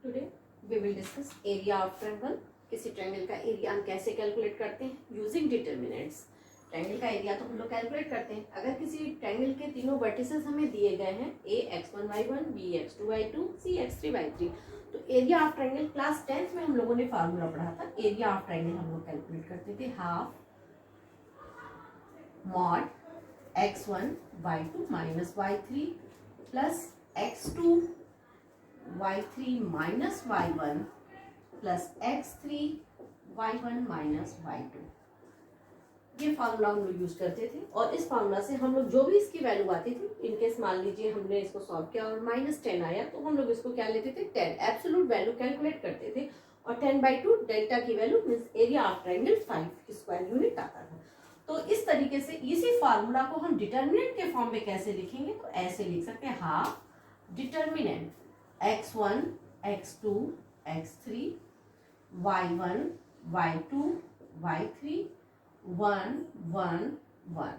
Today we will discuss area of triangle. किसी triangle का area हम कैसे कैलकुलेट करते हैं यूजिंग डिटर्मिनेंट्स। ट्रायंगल का एरिया तो हम लोग कैलकुलेट करते हैं। अगर किसी ट्रायंगल के तीनों वर्टिसेस हमें दिए गए हैं a x1 y1 b x2 y2 c x3 y3, तो area of triangle class 10th में हम लोगों ने फार्मूला पढ़ा था। एरिया ऑफ ट्रायंगल हम लोग कैलकुलेट करते थे half mod x1 y2 minus y3 plus x2 y3 minus y1 plus x3 y1 minus y2। ये फार्मूला हम लोग यूज करते थे और इस फार्मूला से हम लोग जो भी इसकी वैल्यू आती थी, इनकेस मान लीजिए हमने इसको सॉल्व किया और -10 आया तो हम लोग इसको क्या लेते थे 10 एब्सोल्यूट वैल्यू कैलकुलेट करते थे और 10/2 डेल्टा की value means area of triangle 5 square unit आता था। तो इस तरीके से इसी फार्मूला को हम डिटर्मिनेंट के फॉर्म में कैसे लिखेंगे, तो ऐसे लिख सकते हैं half determinant x1 x2 x3 y1 y2 y3 1 1 1।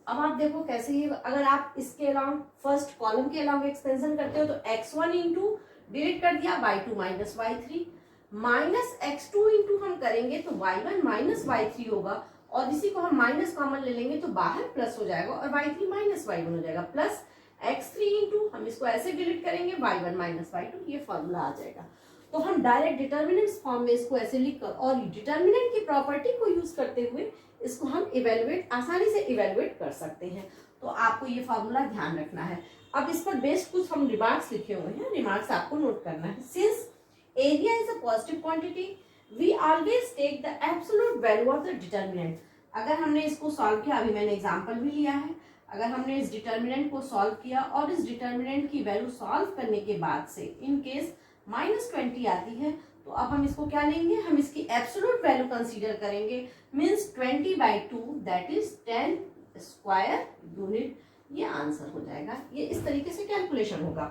अब आप देखो कैसे ये, अगर आप इसके अलाउंग फर्स्ट कॉलम के अलाउंग एक्सपेंशन करते हो तो x1 इंटू डिलीट कर दिया y2 minus y3 minus x2 into हम करेंगे तो y1 माइनस y3 होगा और इसी को हम माइनस कॉमन ले लेंगे तो बाहर प्लस हो जाएगा और y3 माइनस y1 हो जाएगा प्लस x3 इंटू हम इसको ऐसे डिलीट करेंगे y1 माइनस y2, ये फॉर्मूला आ जाएगा। तो हम डायरेक्ट डिटर्मिनेंट्स फॉर्म में इसको ऐसे लिखकर और डिटर्मिनेंट की प्रॉपर्टी को यूज करते हुए इसको हम इवेलुएट आसानी से इवेलुएट कर सकते हैं। तो आपको ये फॉर्मूला ध्यान रखना है। अब इस पर बेस्ड कुछ हम रिमार्क्स लिखे हुए हैं, रिमार्क्स आपको नोट करना है। Since area is a positive quantity we always take the absolute value of the determinant. अगर हमने इसको सॉल्व किया, अभी मैंने एग्जांपल भी लिया है, अगर हमने इस डिटर्मिनेंट को सॉल्व किया और इस डिटर्मिनेंट की वैल्यू सॉल्व करने के बाद से इन केस -20 आती है तो अब हम इसको क्या लेंगे, हम इसकी एब्सोल्यूट वैल्यू कंसीडर करेंगे means 20/2 that is 10 square unit. ये आंसर हो जाएगा। ये इस तरीके से कैलकुलेशन होगा।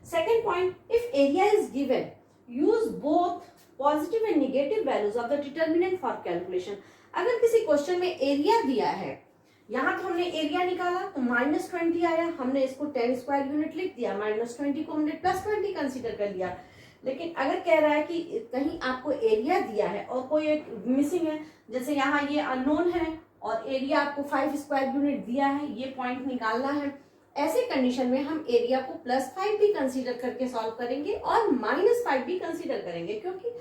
Second point, if area is given use both positive and negative values of the determinant for calculation. अगर किसी क्वेश्चन में एरिया दिया है, यहाँ तो हमने एरिया निकाला तो -20 आया, हमने इसको 10 स्क्वायर यूनिट लिख दिया, -20 को हमने +20 कंसीडर कर लिया। लेकिन अगर कह रहा है कि कहीं आपको एरिया दिया है और कोई एक मिसिंग है, जैसे यहाँ ये अननोन है और एरिया आपको 5 स्क्वायर यूनिट दिया है, ये पॉइंट निकालना है, ऐसे कंडीशन में हम एरिया को +5 भी कंसीडर करके सॉल्व करेंगे और -5 भी कंसीडर करेंगे, क्योंकि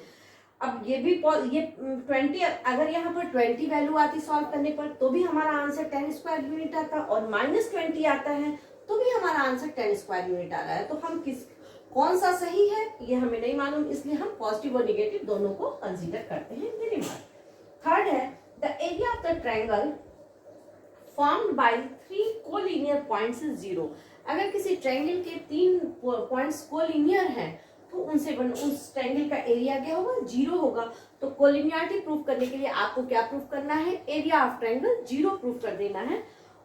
अब ये 20 अगर यहाँ पर 20 वैल्यू आती सॉल्व करने पर तो भी हमारा आंसर 10 स्क्वायर यूनिट आता और -20 आता है तो भी हमारा आंसर 10 स्क्वायर यूनिट आ रहा है। तो हम कौन सा सही है ये हमें नहीं मालूम, इसलिए हम पॉजिटिव और निगेटिव दोनों को कंसीडर करते हैं। ये रिमार्क। थर्ड है the area of the triangle formed by 3 collinear points is 0। अगर किसी ट्रायंगल के 3 पॉइंट्स कोलिनियर हैं तो उनसे उस ट्रायंगल का एरिया क्या होगा, 0 होगा। तो कोलिनियरिटी प्रूफ करने के लिए आपको क्या प्रूफ करना है, एरिया ऑफ ट्रायंगल 0 प्रूफ कर देना है।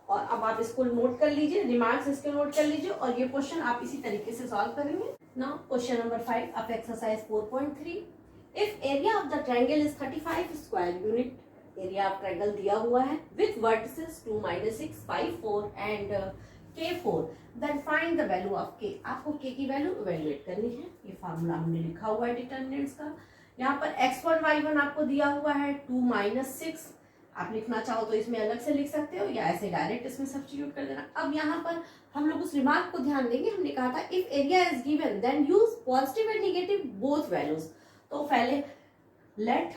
और अब आप इसको नोट कर लीजिए, रिमार्क्स इसके नोट कर लीजिए और ये क्वेश्चन आप इसी तरीके से सॉल्व करेंगे। Now question number 5 of exercise 4.3, if area of the triangle is 35 square unit, area of triangle दिया हुआ है with vertices 2 -6 5 4 and K4, then find the value of K। आपको K की वैल्यू इवेलुएट करनी है। ये फार्मूला हमने लिखा हुआ है डिटर्मिनेंट्स का। यहाँ पर x1 y1 आपको दिया हुआ है 2 - 6, आप लिखना चाहो तो इसमें अलग से लिख सकते हो या ऐसे डायरेक्ट इसमें सब्स्टिट्यूट कर देना। अब यहाँ पर हम लोग उस रिमार्क को ध्यान देंगे, हमने कहा था if area is given then use positive and negative both values. तो पहले let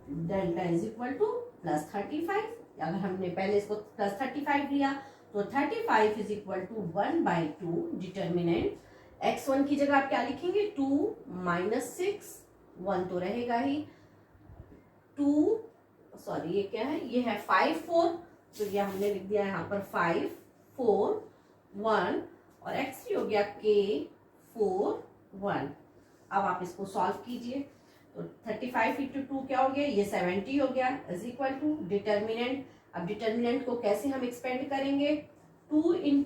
delta is equal to +35, अगर हमने पहले इसको +35 लिया तो 35 is equal to 1/2 determinant x1 की जगह आप क्या लिखेंगे 2 - 6, 1 तो रहेगा ही, 2 सॉरी ये क्या है, ये है 5 4, तो ये हमने लिख दिया यहाँ पर 5 4 1 और x3 हो गया K 4 1। अब आप इसको सॉल्व कीजिए तो 35 × 2 क्या हो गया, ये 70 हो गया इज इक्वल टू डिटर्मिनेंट। अब डिटर्मिनेंट को कैसे हम एक्सपेंड करेंगे, 2 ×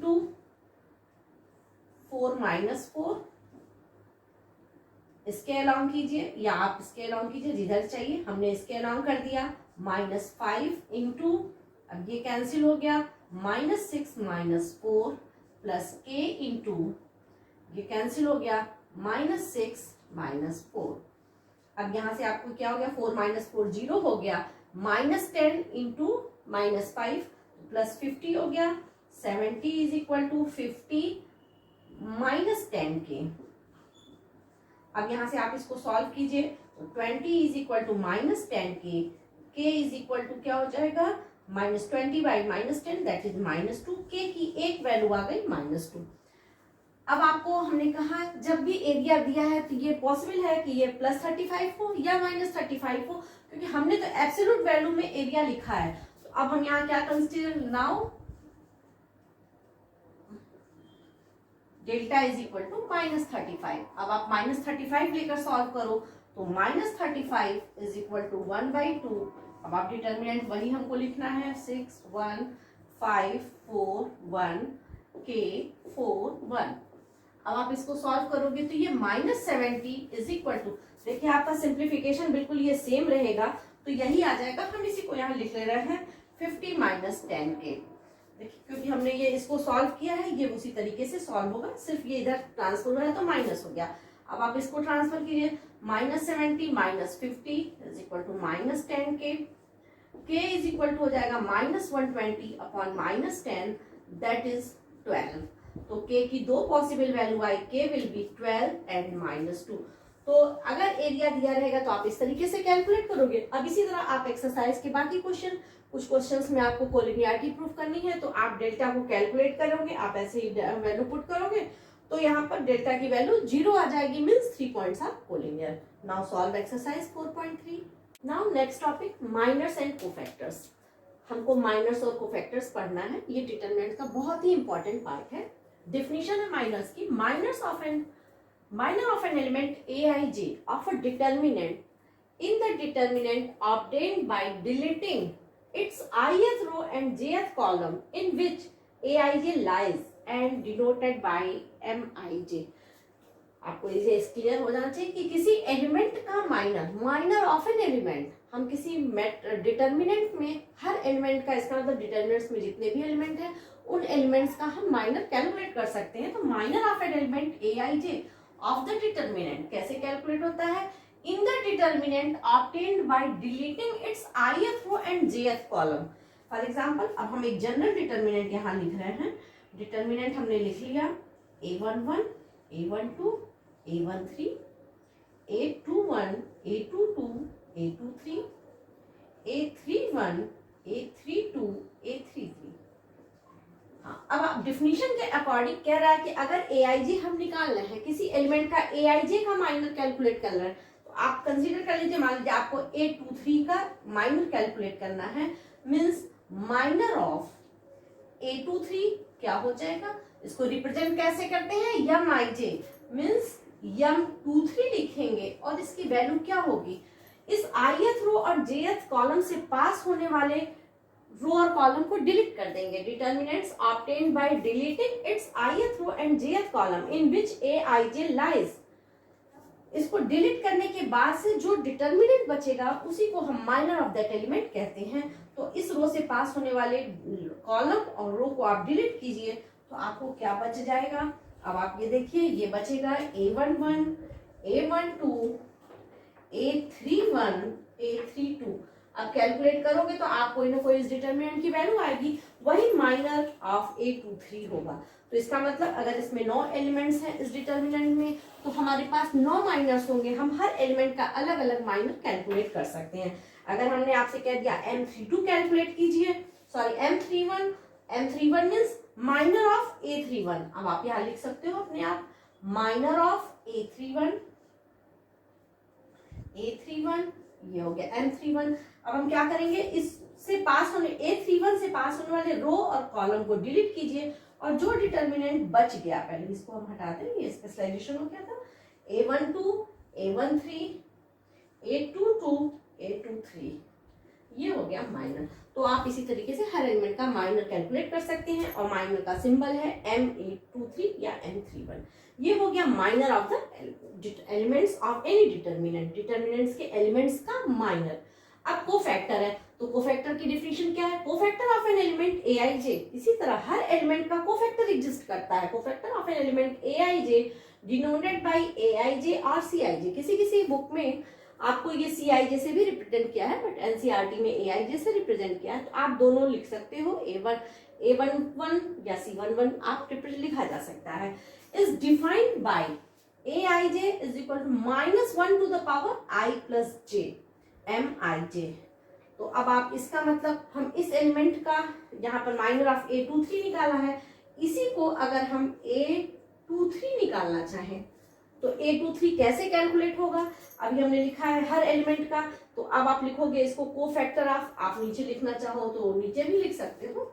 4 - 4, इसके अलाउंग कीजिए या आप इसके अलाउंग कीजिए जिधर चाहिए, हमने इसके अलाउंग कर दिया -5 × अब ये कैंसिल हो गया -6 - 4 प्लस K × ये कैंसिल हो गया -6 -4। अब यहाँ से आपको क्या हो गया, 4 - 4 0 हो गया, -10 इंटू -5 +50 हो गया, 70 = 50 -10k। अब यहाँ से आप इसको सॉल्व कीजिए, तो 20 = -10k, k क्या हो जाएगा, -20/-10 दैट इज -2, k की एक वैल्यू आ गई -2। अब आपको हमने कहा जब भी एरिया दिया है तो ये पॉसिबल है कि ये +35 हो या -35 हो, क्योंकि हमने तो एब्सोल्यूट वैल्यू में एरिया लिखा है। तो अब हम यहाँ क्या consider, now delta is equal to -35। अब आप -35 लेकर सॉल्व करो, तो -35 इज इक्वल टू 1/2। अब आप डिटर्मिनेंट वही हमको लिखना है, 6 1 5 4 1 k 4 1। अब आप इसको सॉल्व करोगे तो ये -70 इज इक्वल टू, देखिए आपका सिंप्लीफिकेशन बिल्कुल ये सेम रहेगा, तो यही आ जाएगा। हम इसी को यहाँ लिख ले रहे हैं 50 - 10k, देखिए क्योंकि हमने ये इसको सॉल्व किया है, ये उसी तरीके से सॉल्व होगा, सिर्फ ये इधर ट्रांसफर हुआ है तो माइनस हो गया। अब आप इसको ट्रांसफर कीजिए, -70 - 50 is equal to -10k, k is equal to हो जाएगा -120/-10 दैट इज 12। तो k की दो possible value I, k will be 12 and -2। तो अगर एरिया दिया रहेगा तो आप इस तरीके से कैलकुलेट करोगे। अब इसी तरह आप एक्सरसाइज के बाकी क्वेश्चन, कुछ क्वेश्चंस में आपको कोलिनियरिटी प्रूफ करनी है, तो आप डेल्टा को कैलकुलेट करोगे, आप ऐसे ही वैल्यू पुट करोगे, तो यहाँ पर डेल्टा की वैल्यू 0 आ जाएगी, means 3 points are collinear. Now solve exercise 4.3। Now next topic, minors and cofactors. हमको माइनर्स और कोफैक्टर्स पढ़ना है, ये डिटरमिनेंट का बहुत ही इंपॉर्टेंट पार्ट है। डेफिनेशन है माइनर्स की, minor of an element aij of a determinant in the determinant obtained by deleting its ith row and jth column in which aij lies and denoted by mij। आपको इसे clear हो जाना चाहिए कि किसी element का minor of an element, हम किसी डिटर्मिनेंट में हर एलिमेंट का, इसका मतलब डिटर्मिनेंट्स में जितने भी एलिमेंट हैं उन एलिमेंट्स का हम माइनर कैलकुलेट कर सकते हैं। तो minor of an element aij of the determinant कैसे कैलकुलेट होता है, in the determinant obtained by deleting its ith row and jth column. For example अब हम एक जनरल डिटर्मिनेंट यहाँ लिख रहे हैं, डिटर्मिनेंट हमने लिख लिया a11 a12 a13 a21 a22 a23 a31 a32 a33। हाँ, अब आप डिफिनीशन के अकॉर्डिंग कह रहा है कि अगर aij हम निकालना है, किसी एलिमेंट का aij का माइनर कैलकुलेट करना है, तो आप कंसीडर कर लीजिए, मान लीजिए आपको a23 का माइनर कैलकुलेट करना है, मींस माइनर ऑफ a23 क्या हो जाएगा, इसको रिप्रेजेंट कैसे करते हैं, yij मींस m23 लिखेंगे और इसकी वैल्यू क्या होगी, इस ith रो और jth कॉलम से पास होने वाले रो और कॉलम को डिलीट कर देंगे। Determinants obtained by deleting its ith row and jth column in which aij lies. इसको डिलीट करने के बाद से जो डिटर्मिनेंट बचेगा उसी को हम माइनर ऑफ दैट एलिमेंट कहते हैं। तो इस रो से पास होने वाले कॉलम और रो को आप डिलीट कीजिए तो आपको क्या बच जाएगा। अब आप ये देखिए, ये बचेगा a11 a12 a31 a32। अब कैलकुलेट करोगे तो आप कोई ना कोई इस डिटर्मिनेंट की वैल्यू आएगी, वही माइनर ऑफ a23 होगा। तो इसका मतलब अगर इसमें 9 एलिमेंट्स हैं इस डिटर्मिनेंट में, तो हमारे पास 9 माइनर्स होंगे, हम हर एलिमेंट का अलग अलग माइनर कैलकुलेट कर सकते हैं। अगर हमने आपसे कह दिया m32 कैलकुलेट कीजिए, sorry m31 means minor of a31। अब आप यहाँ लिख सकते हो अपने आप, माइनर ऑफ a31 ये हो गया m31। अब हम क्या करेंगे, इससे पास होने a31 से पास होने वाले रो और कॉलम को डिलीट कीजिए और जो डिटर्मिनेंट बच गया, पहले इसको हम हटाते हैं, ये स्पेशलाइजेशन हो गया था, a12 a13 a22 a23 ये हो गया माइनर। तो आप इसी तरीके से हर एलिमेंट का माइनर कैलकुलेट कर सकते हैं और माइनर का सिंबल है m823 या m31। ये हो गया minor of the elements of any determinant, determinants के एलिमेंट्स का माइनर। अब कोफैक्टर है, तो कोफैक्टर की डिफिनेशन क्या है, cofactor of an element aij। इसी तरह हर एलिमेंट का कोफैक्टर एग्जिस्ट करता है। Cofactor of an element aij denoted by AIJ और CIJ। किसी किसी बुक में आपको ये CIJ से भी रिप्रेजेंट किया है, बट NCERT में AIJ से रिप्रेजेंट किया है, तो आप दोनों लिख सकते हो, A11 या C11 आप लिखा जा सकता है। Is defined by AIJ is equal to -1 to the power I plus J MIJ। तो अब आप इसका मतलब हम इस एलिमेंट का यहाँ पर माइनर ऑफ A23 निकाला है, इसी को अगर हम A23 निकालना चाहें तो A23 कैसे कैलकुलेट होगा? अभी हमने लिखा है हर एलिमेंट का, तो अब आप लिखोगे इसको कोफैक्टर ऑफ, आप नीचे लिखना चाहो तो नीचे भी लिख सकते हो,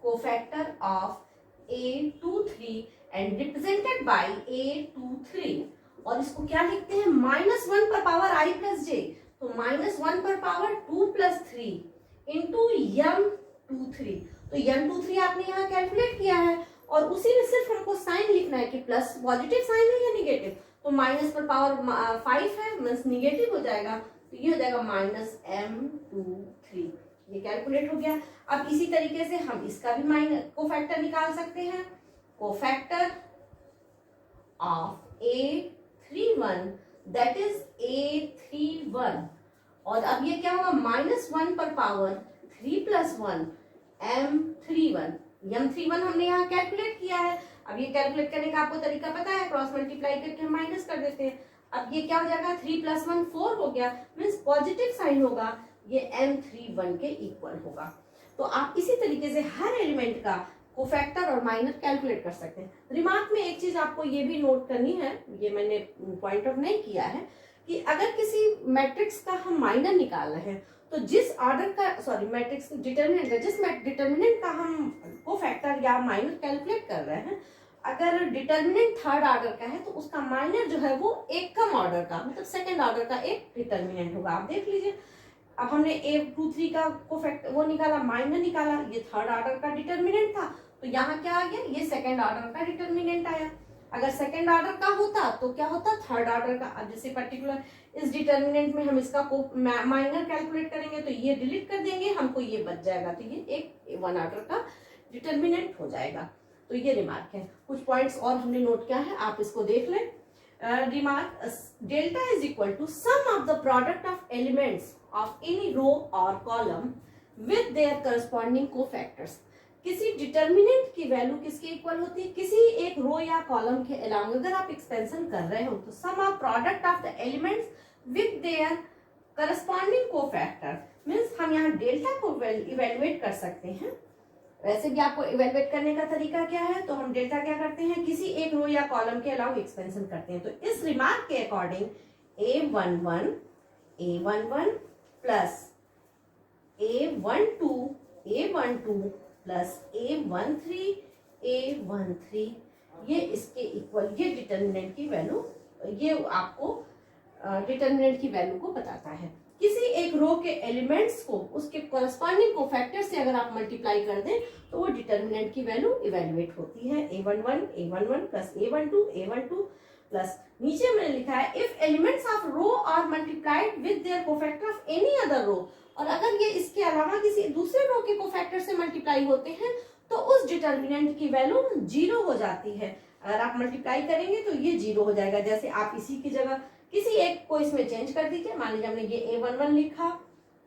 cofactor of A23 and represented by A23। और इसको क्या लिखते हैं? -1 पर पावर I प्लस J, तो -1 पर पावर 2 प्लस 3 इंटू M23। तो M23 आपने यहाँ कैलकुलेट किया है, और उसी में सिर्फ हमको साइन लिखना है कि प्लस पॉजिटिव साइन है या निगेटिव, तो माइनस पर पावर 5 है, मीन्स निगेटिव हो जाएगा, तो ये हो जाएगा -M23। ये कैलकुलेट हो गया। अब इसी तरीके से हम इसका भी कोफैक्टर निकाल सकते हैं, cofactor of A31 that is A31। और अब ये क्या होगा? -1 पर पावर 3 प्लस 1 M31। M31 हमने यहाँ कैलकुलेट किया है। अब ये कैलकुलेट करने का आपको तरीका पता है, क्रॉस मल्टीप्लाई करके हम माइनस कर देते हैं। अब ये क्या हो जाएगा? 3 प्लस 1 4 हो गया, मीन्स पॉजिटिव साइन होगा, ये M31 के इक्वल होगा। तो आप इसी तरीके से हर एलिमेंट का कोफैक्टर और माइनर कैलकुलेट कर सकते हैं। रिमार्क में एक चीज आपको ये भी नोट करनी है, ये मैंने पॉइंट आउट नहीं किया है, कि अगर किसी मैट्रिक्स का हम माइनर निकाल रहे हैं तो जिस ऑर्डर का मैट्रिक्स डिटर्मिनेंट का जिस डिटर्मिनेंट का हम कोफैक्टर या माइनर कैलकुलेट कर रहे हैं, अगर डिटर्मिनेंट थर्ड ऑर्डर का है तो उसका माइनर जो है वो एक कम ऑर्डर का, मतलब सेकंड ऑर्डर का एक डिटर्मिनेंट होगा। आप देख लीजिए, अब हमने A23 का कोफैक्टर वो निकाला, माइनर निकाला, ये थर्ड ऑर्डर का डिटर्मिनेंट था, तो यहाँ क्या आ गया? ये सेकंड ऑर्डर का डिटर्मिनेंट आया। अगर सेकंड ऑर्डर का होता तो क्या होता? थर्ड ऑर्डर का। अब जैसे पर्टिकुलर इस डिटर्मिनेंट में हम इसका माइनर कैलकुलेट करेंगे तो ये डिलीट कर देंगे, हमको ये बच जाएगा, तो ये एक वन ऑर्डर का डिटर्मिनेंट हो जाएगा। तो ये रिमार्क है। कुछ पॉइंट्स और हमने नोट किया है, आप इसको देख लें। Remark, delta is equal to sum of the product of elements of any row और column with their corresponding cofactors. किसी डिटर्मिनेंट की वैल्यू किसके इक्वल होती है? किसी एक रो या कॉलम के अलावा अगर आप एक्सपेंशन कर रहे हो तो sum of product of the elements with their corresponding cofactor, means हम यहाँ डेल्टा को इवेलुएट कर सकते हैं। वैसे भी आपको इवेलुएट करने का तरीका क्या है? तो हम डेल्टा क्या करते हैं? किसी एक रो या कॉलम के अलावा एक्सपेंशन करते हैं। तो इस रिमार्क के according A11 plus A12 plus A13 ये इसके इक्वल, ये डिटर्मिनेंट की वैल्यू, ये आपको डिटर्मिनेंट की वैल्यू को बताता है। किसी एक रो के एलिमेंट्स को उसके कोरस्पॉन्डिंग कोफैक्टर से अगर आप मल्टीप्लाई कर दें तो वो डिटर्मिनेंट की वैल्यू इवेल्युएट होती है। A11 प्लस A12 प्लस, नीचे मैंने लिखा है if elements of row are multiplied with their cofactor of any other row, और अगर ये इसके अलावा किसी दूसरे रो के कोफैक्टर से मल्टीप्लाई होते हैं तो उस डिटर्मिनेंट की वैल्यू 0 हो जाती है। अगर आप मल्टीप्लाई करेंगे तो ये 0 हो जाएगा। जैसे आप इसी की जगह किसी एक को इसमें चेंज कर दीजिए, मान लीजिए हमने ये A11 लिखा,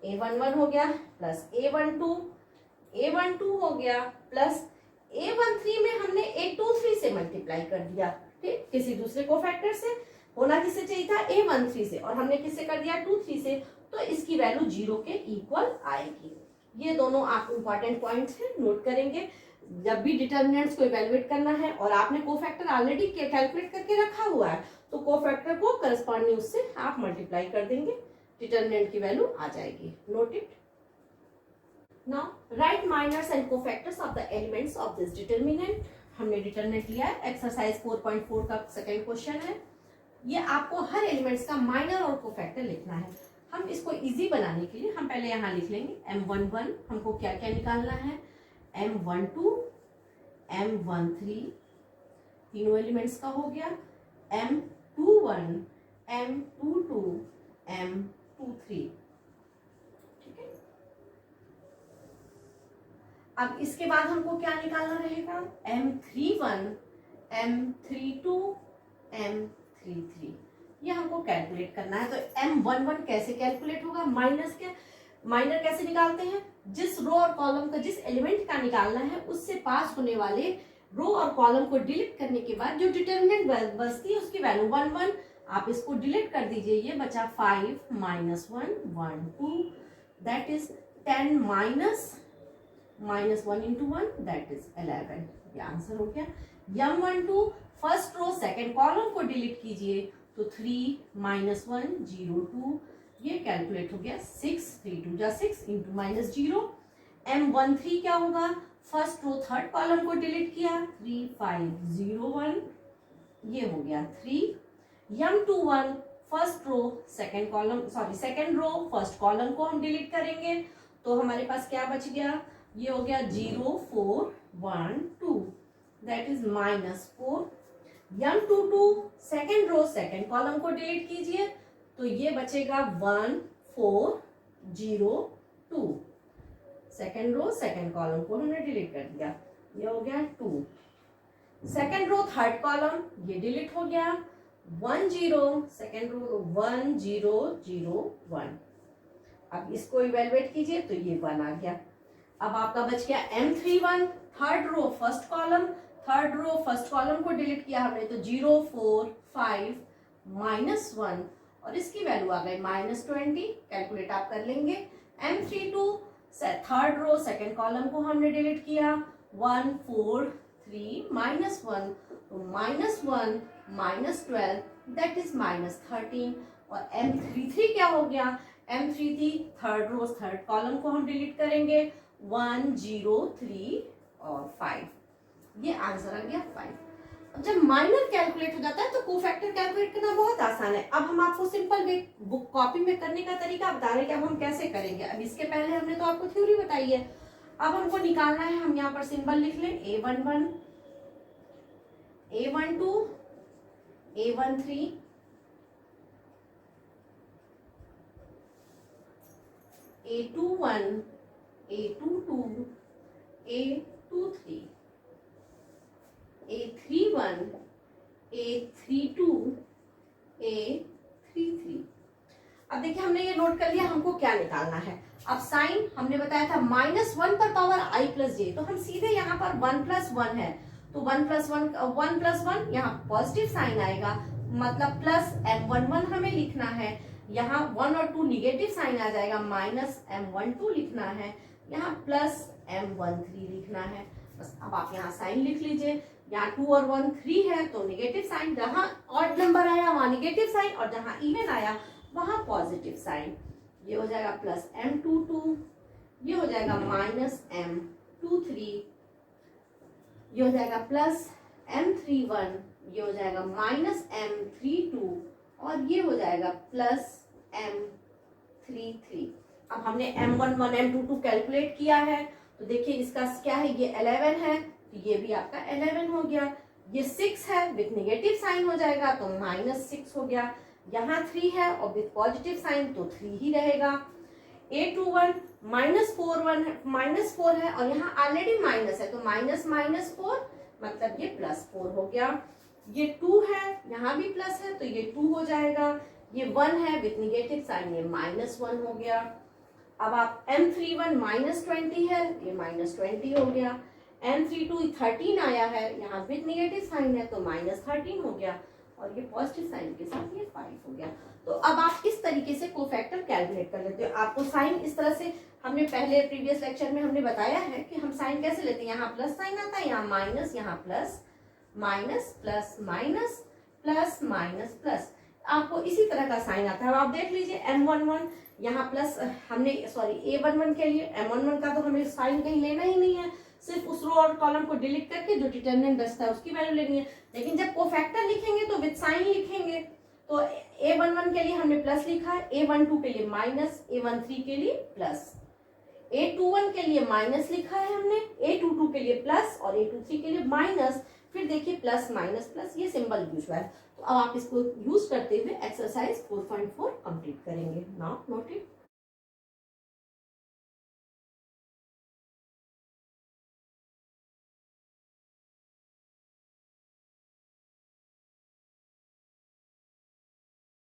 A11 हो गया, प्लस A12 हो गया, प्लस A13 में हमने A23 से मल्टीप्लाई कर दिया, ठीक, किसी दूसरे कोफैक्टर से। होना किससे चाहिए था? A13 से, और हमने किससे कर दिया? 23 से, तो इसकी वैल्यू 0 के इक्वल आएगी। ये दोनों आप इंपॉर्टेंट पॉइंट्स हैं, नोट करेंगे। जब भी डिटर्मिनेंट्स को इवेलुएट करना है और आपने कोफैक्टर ऑलरेडी कैलकुलेट करके रखा हुआ है तो कोफैक्टर को करस्पॉन्डिंग उससे आप मल्टीप्लाई कर देंगे, डिटर्मिनेंट की वैल्यू आ जाएगी। Note it. Now write minors and cofactors of the elements of this determinant. हमने डिटर्मिनेंट लिया है, एक्सरसाइज 4.4 का सेकंड क्वेश्चन है। ये आपको हर एलिमेंट्स का माइनर और कोफैक्टर लिखना है। हम इसको इजी बनाने के लिए हम पहले यहाँ लिख लेंगे M11, हमको क्या क्या निकालना है? M12 M13 तीनों एलिमेंट्स का हो गया, M21 M22 M23, ठीक है। अब इसके बाद हमको क्या निकालना रहेगा, M31, M32, M33, ये हमको कैलकुलेट करना है। तो M11 कैसे कैलकुलेट होगा, माइनर कैसे निकालते हैं, जिस रो और कॉलम का, जिस एलिमेंट का निकालना है उससे पास होने वाले रो और कॉलम को डिलीट करने के बाद जो डिटर्मिनेंट बचती है उसकी वैल्यू 1 1, आप इसको डिलीट कर दीजिए, ये बचा 5 -1 1 2, दैट इज 10 -1 × 1 दैट इज 11, ये आंसर हो गया। M12 first row second column को डिलीट कीजिए, तो 3 -1 0 2, ये कैलकुलेट हो गया 6 3 2 जा 6 × -0। M13 क्या होगा, फर्स्ट रो थर्ड कॉलम को डिलीट किया, 3 5 0 1, ये हो गया 3। M21 first row second column, sorry second row first column को हम डिलीट करेंगे, तो हमारे पास क्या बच गया, ये हो गया 0 4 1 2, that is -4। M22 second row second column को डिलीट कीजिए, तो ये बचेगा 1 4 0 2, सेकंड रो सेकंड कॉलम को हमने डिलीट कर दिया, ये हो गया 2। सेकंड रो थर्ड कॉलम ये डिलीट हो गया, 1 0, सेकंड रो 1 0 0 1। अब इसको इवेलुएट कीजिए, तो ये 1 आ गया। अब आपका बच गया M31 third row first column, third row first column को डिलीट किया हमने, तो 0 4 5 -1, और इसकी वैल्यू आ गई -20, कैलकुलेट आप कर लेंगे। M32 third row second column को हमने डिलीट किया, 1 4 3 -1, तो -1 -12 दैट इज -13। और M33 क्या हो गया, M33 third row third column को हम डिलीट करेंगे, 1 0 3 और 5, ये आंसर आ गया 5। अब जब माइनर कैलकुलेट हो जाता है तो कोफैक्टर कैलकुलेट करना बहुत आसान है। अब हम आपको सिंपल वे बुक कॉपी में करने का तरीका बता रहे हैं कि अब हम कैसे करेंगे। अब इसके पहले हमने तो आपको थ्योरी बताई है, अब हमको निकालना है, हम यहाँ पर सिंबल लिख लें, A11 A12 A13 A21 A22 A23 A31 A32 A33। अब देखिए हमने ये नोट कर लिया हमको क्या निकालना है। अब साइन हमने बताया था -1 पर पावर i + j, तो हम सीधे यहाँ पर 1 + 1 है, तो 1 + 1 यहाँ पॉजिटिव साइन आएगा, मतलब +M11 हमें लिखना है, यहाँ 1 और 2 निगेटिव साइन आ जाएगा, -M12 लिखना है, यहाँ +M13 लिखना है। बस अब आप यहाँ साइन लिख लीजिए, यहाँ 2 और 1 3 है, तो निगेटिव साइन, जहाँ ऑड नंबर आया वहाँ निगेटिव साइन, और जहाँ इवन आया वहाँ पॉजिटिव साइन। ये हो जाएगा +M22, ये हो जाएगा -M23, ये हो जाएगा +M31, ये हो जाएगा -M32, और ये हो जाएगा +M33। अब हमने M11 M22 कैलकुलेट किया है, तो देखिए इसका क्या है, ये 11 है, तो ये भी आपका 11 हो गया। ये 6 है, विथ नेगेटिव साइन हो जाएगा, तो -6 हो गया। यहाँ 3 है और विथ पॉजिटिव साइन, तो 3 ही रहेगा। A21 -4 है, और यहाँ ऑलरेडी माइनस है, तो -4 मतलब ये +4 हो गया। ये 2 है, यहाँ भी प्लस है, तो ये 2 हो जाएगा। ये 1 है विथ नेगेटिव साइन, ये -1 हो गया। अब आप M31 -20 है, ये -20 हो गया। M32 13 आया है, यहाँ विथ नेगेटिव साइन है, तो -13 हो गया, और ये पॉजिटिव साइन के साथ ये 5 हो गया। तो अब आप इस तरीके से कोफैक्टर कैलकुलेट कर लेते हो। आपको साइन इस तरह से, हमने पहले प्रीवियस लेक्चर में हमने बताया है कि हम साइन कैसे लेते हैं, यहाँ प्लस साइन आता है, यहाँ माइनस, यहाँ plus, minus plus minus plus minus plus, आपको इसी तरह का साइन आता है। आप देख लीजिए M11 यहाँ प्लस, हमने सॉरी A11 के लिए M11 का तो हमें साइन कहीं लेना ही नहीं है, सिर्फ उस रो और कॉलम को डिलीट करके जो डिटर्मिनेंट बचता है उसकी वैल्यू लेनी है। लेकिन जब कोफैक्टर लिखेंगे तो विद साइन लिखेंगे, तो A11 के लिए हमने प्लस लिखा है, A12 के लिए माइनस, A13 के लिए प्लस, A21 के लिए माइनस लिखा है हमने, A22 के लिए प्लस और A23 के लिए माइनस। फिर देखिए प्लस माइनस प्लस, ये सिंबल यूज हुआ है। तो अब आप इसको यूज करते हुए एक्सरसाइज 4.4 कंप्लीट करेंगे। Now note it.